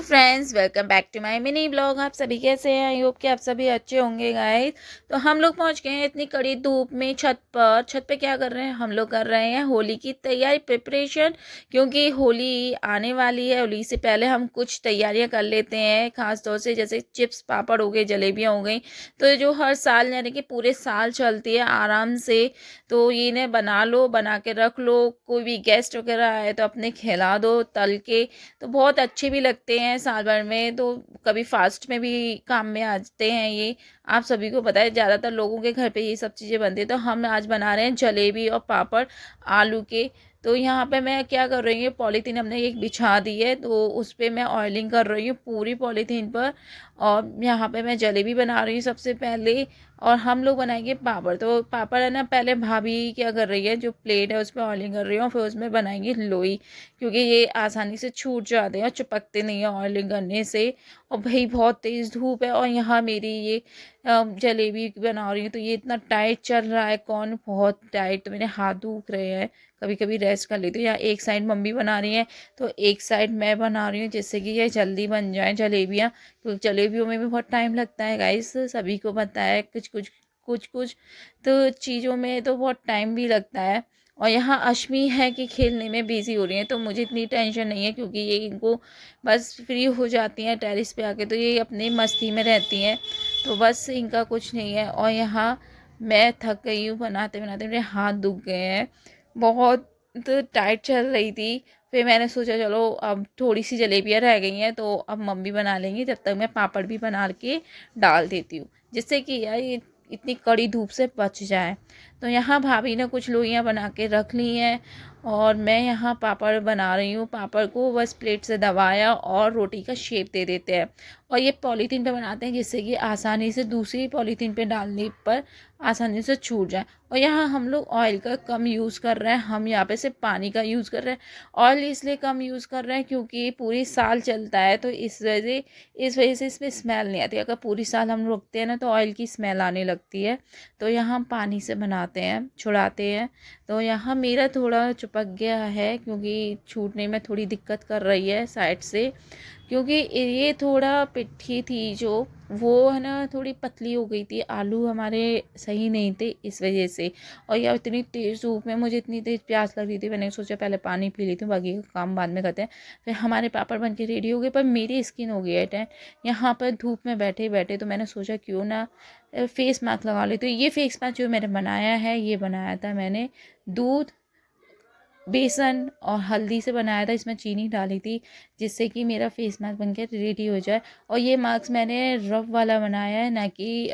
Friends, welcome back to my mini blog. आप सभी कैसे हैं? आई होप कि आप सभी अच्छे होंगे गाइस। तो हम लोग पहुंच गए हैं इतनी कड़ी धूप में छत पे क्या कर रहे हैं? हम लोग कर रहे हैं होली की तैयारी, प्रिपरेशन। क्योंकि होली आने वाली है। होली से पहले हम कुछ तैयारियां कर लेते हैं, खास तौर से जैसे चिप्स पापड़ हो गए, जलेबियाँ हो गई। तो जो हर साल यानी कि पूरे साल चलती है आराम से। तो ये इन्हें बना लो, बना के रख लो। कोई भी गेस्ट वगैरह आए तो अपने खिला दो तल के। तो बहुत अच्छे भी लगते हैं साल भर में। तो कभी फास्ट में भी काम में आते हैं ये। आप सभी को पता है ज़्यादातर लोगों के घर पे ये सब चीज़ें बनती है। तो हम आज बना रहे हैं जलेबी और पापड़ आलू के। तो यहाँ पे मैं क्या कर रही हूँ, पॉलीथीन हमने एक बिछा दी है, तो उस पर मैं ऑयलिंग कर रही हूँ पूरी पॉलीथीन पर। और यहाँ पे मैं जलेबी बना रही हूँ सबसे पहले। और हम लोग बनाएंगे पापड़। तो पापड़ है ना, पहले भाभी क्या कर रही है, जो प्लेट है उस पर ऑयलिंग कर रही है और फिर उसमें बनाएंगे लोई। क्योंकि ये आसानी से छूट जाते हैं और चिपकते नहीं है ऑयलिंग करने से। और भाई बहुत तेज़ धूप है। और यहाँ मेरी ये जलेबी बना रही हूँ तो ये इतना टाइट चल रहा है, कौन बहुत टाइट, तो मेरे हाथ दुख रहे हैं। कभी कभी रेस्ट कर लेती हूँ। यहाँ एक साइड मम्मी बना रही है तो एक साइड मैं बना रही हूँ, जिससे कि ये जल्दी बन जाए जलेबियाँ। क्योंकि जलेबियों में भी बहुत टाइम लगता है गाइस, सभी को पता है। कुछ कुछ कुछ कुछ तो चीज़ों में तो बहुत टाइम भी लगता है। और यहाँ अश्मी है कि खेलने में बिज़ी हो रही है, तो मुझे इतनी टेंशन नहीं है क्योंकि ये इनको बस फ्री हो जाती हैं टेरिस पे आके, तो ये अपनी मस्ती में रहती हैं। तो बस इनका कुछ नहीं है। और यहाँ मैं थक गई हूँ बनाते बनाते, मेरे हाथ दुख गए हैं बहुत। तो टाइट चल रही थी। फिर मैंने सोचा चलो अब थोड़ी सी जलेबियाँ रह गई हैं तो अब मम्मी बना लेंगी, जब तक मैं पापड़ भी बना के डाल देती हूँ, जिससे कि यार ये इतनी कड़ी धूप से बच जाए। तो यहाँ भाभी ने कुछ लोइयाँ बना के रख ली हैं और मैं यहाँ पापड़ बना रही हूँ। पापड़ को बस प्लेट से दबाया और रोटी का शेप दे देते हैं। और ये पॉलीथीन पे बनाते हैं, जिससे कि आसानी से दूसरी पॉलीथीन पे डालने पर आसानी से छूट जाए। और यहाँ हम लोग ऑयल का कम यूज़ कर रहे हैं, हम यहाँ पे सिर्फ पानी का यूज़ कर रहे हैं। ऑयल इसलिए कम यूज़ कर रहे हैं क्योंकि पूरी साल चलता है, तो इस वजह से इसमें स्मेल नहीं आती। अगर पूरी साल हम रखते हैं ना तो ऑयल की स्मेल आने लगती है। तो यहाँ हम पानी से बनाते हैं, छुड़ाते हैं। तो यहाँ मेरा थोड़ा चिपक गया है क्योंकि छूटने में थोड़ी दिक्कत कर रही है साइड से। क्योंकि ये थोड़ा पिट्ठी थी जो, वो है ना थोड़ी पतली हो गई थी। आलू हमारे सही नहीं थे इस वजह से। और यार इतनी तेज़ धूप में मुझे इतनी तेज़ प्यास लग रही थी, मैंने सोचा पहले पानी पी लेती हूँ, बाकी का काम बाद में करते हैं। फिर हमारे पापड़ बन के रेडी हो गए, पर मेरी स्किन हो गई है टैन यहाँ पर धूप में बैठे बैठे। तो मैंने सोचा क्यों ना फेस मास्क लगा लेती हूँ। ये फेस मास्क जो मैंने बनाया है, ये बनाया था मैंने दूध, बेसन और हल्दी से बनाया था। इसमें चीनी डाली थी जिससे कि मेरा फेस मास्क बनके रेडी हो जाए। और ये मास्क मैंने रफ वाला बनाया है, ना कि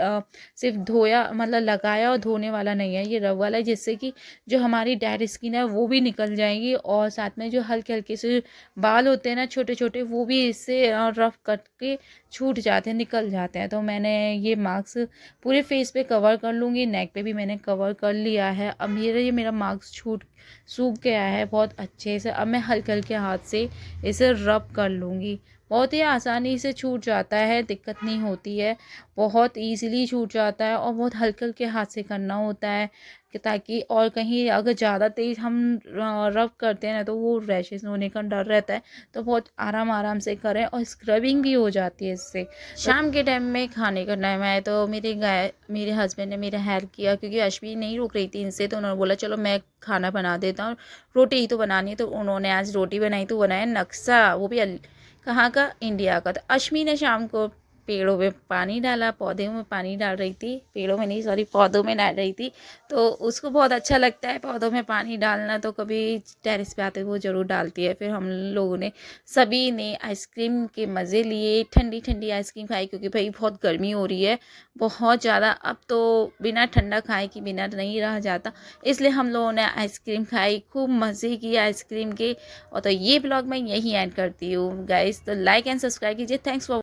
सिर्फ धोया मतलब लगाया और धोने वाला नहीं है। ये रफ वाला है, जिससे कि जो हमारी डेड स्किन है वो भी निकल जाएगी। और साथ में जो हल्के हल्के से बाल होते हैं ना छोटे छोटे, वो भी इससे रफ करके छूट जाते हैं, निकल जाते हैं। तो मैंने ये मास्क पूरे फेस पे कवर कर लूँगी, नेक पे भी मैंने कवर कर लिया है। अब मेरा मास्क सूख गया है बहुत अच्छे से। अब मैं हल्के हल्के हाथ से इसे रब कर लूँगी। बहुत ही आसानी से छूट जाता है, दिक्कत नहीं होती है, बहुत इजीली छूट जाता है। और बहुत हल्के हल्के हाथ से करना होता है कि ताकि, और कहीं अगर ज़्यादा तेज़ हम रब करते हैं ना तो वो रैशेस होने का डर रहता है। तो बहुत आराम आराम से करें, और स्क्रबिंग भी हो जाती है इससे। शाम के टाइम में खाने का टाइम आया तो मेरे हस्बैंड ने मेरा हेल्प किया, क्योंकि अश्विनी नहीं रुक रही थी इनसे। तो उन्होंने बोला चलो मैं खाना बना देता हूँ, रोटी ही तो बनानी है। तो उन्होंने आज रोटी बनाई, तो बनाया नक्शा, वो भी कहाँ का, इंडिया का। तो अश्मी ने शाम को पेड़ों में पानी डाला, पौधों में पानी डाल रही थी, पेड़ों में नहीं सॉरी पौधों में डाल रही थी। तो उसको बहुत अच्छा लगता है पौधों में पानी डालना, तो कभी टेरेस पे आते वो ज़रूर डालती है। फिर हम लोगों ने सभी ने आइसक्रीम के मज़े लिए, ठंडी ठंडी आइसक्रीम खाई, क्योंकि भाई बहुत गर्मी हो रही है बहुत ज़्यादा। अब तो बिना ठंडा खाए कि बिना नहीं रहा जाता, इसलिए हम लोगों ने आइसक्रीम खाई, खूब मज़े किए आइसक्रीम के। और तो ये ब्लॉग मैं यहीं एंड करती हूँ गाइस। तो लाइक एंड सब्सक्राइब कीजिए। Thanks for